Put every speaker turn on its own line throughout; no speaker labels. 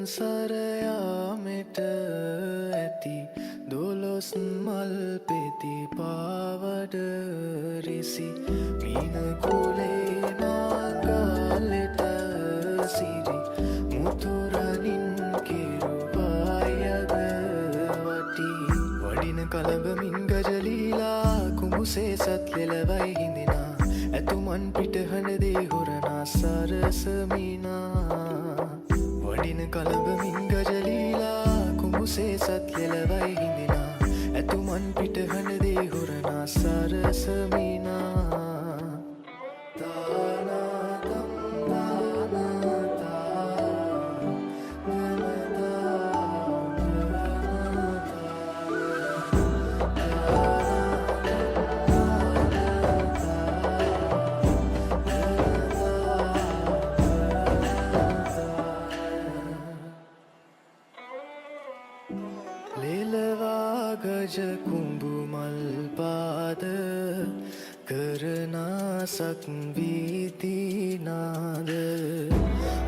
සරයාමෙට ඇති දොළොස් මල් පෙති පාවඩ රිසි මීන කුලේ නාගාලෙට සිරි මුතුරනින් කිරුවායද වටි වඩින කලඹමින් ගජලීලා කුඹුසේ සත් ලෙලවයි හිඳිනා ඇතුමන් පිටහඬ දේ හොරනා සරසමිනා වඩින කලඹමින් ගජලීලා කුඹුසේ සත් ලෙලවයි හිඳිනා ඇතුමන් පිටහඬ දේ හොරනා සරසමිනා ලෙලවා ගජ කුඹු මල් පාද කරනා සක්වීතිනාද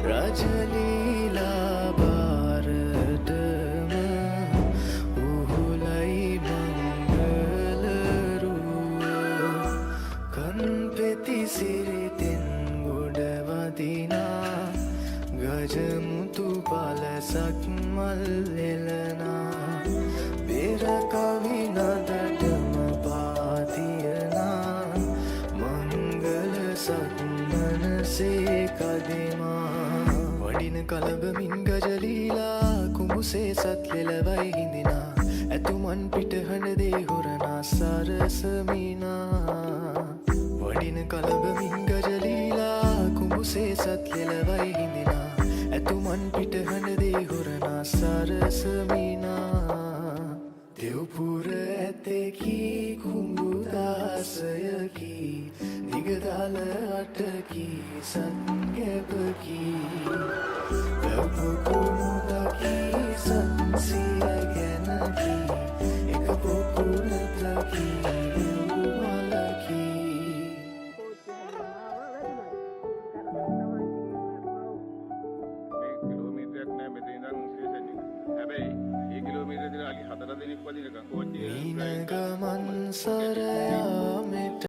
රජලීලා බාරටම උහුලයි මංගලරුව කන්පෙති සිරිතෙන් ගොඩවදිනා ගජමුතු පලසක් මල් එලනා පෙරකවි නදටම පාතියනා මංගල සක්මනසේ කදිමා වඩින කලඹමින් ගජලීලා කුඹුසේ සත් ලෙලවයි හිඳිනා ඇතුමන් පිටහඬ දේ හොරනා සරසමිනා වඩින කලඹමින් ගජලීලා කුඹුසේ සත් ලෙලවයි හිඳිනා ඇතුමන් පිටහඬ දේ හොරනා සරසමිනා දෙව්පුර ඇතෙකි කුඹුදාසයකි දිගදල අටකි සංගැපකි වැව්පොකුණුදකි සංසිය ගැනකි එක පොකුණතකි මලකි
කිලෝමීටරයක් නෑ මෙතන ඉඳන් ස්ටේෂන් එක. හැබැයි ඒ කිලෝමීටර දින අලි 4 දිනක් වදිනකම් කෝච්චිය
මීන ගමන් සරයාමෙට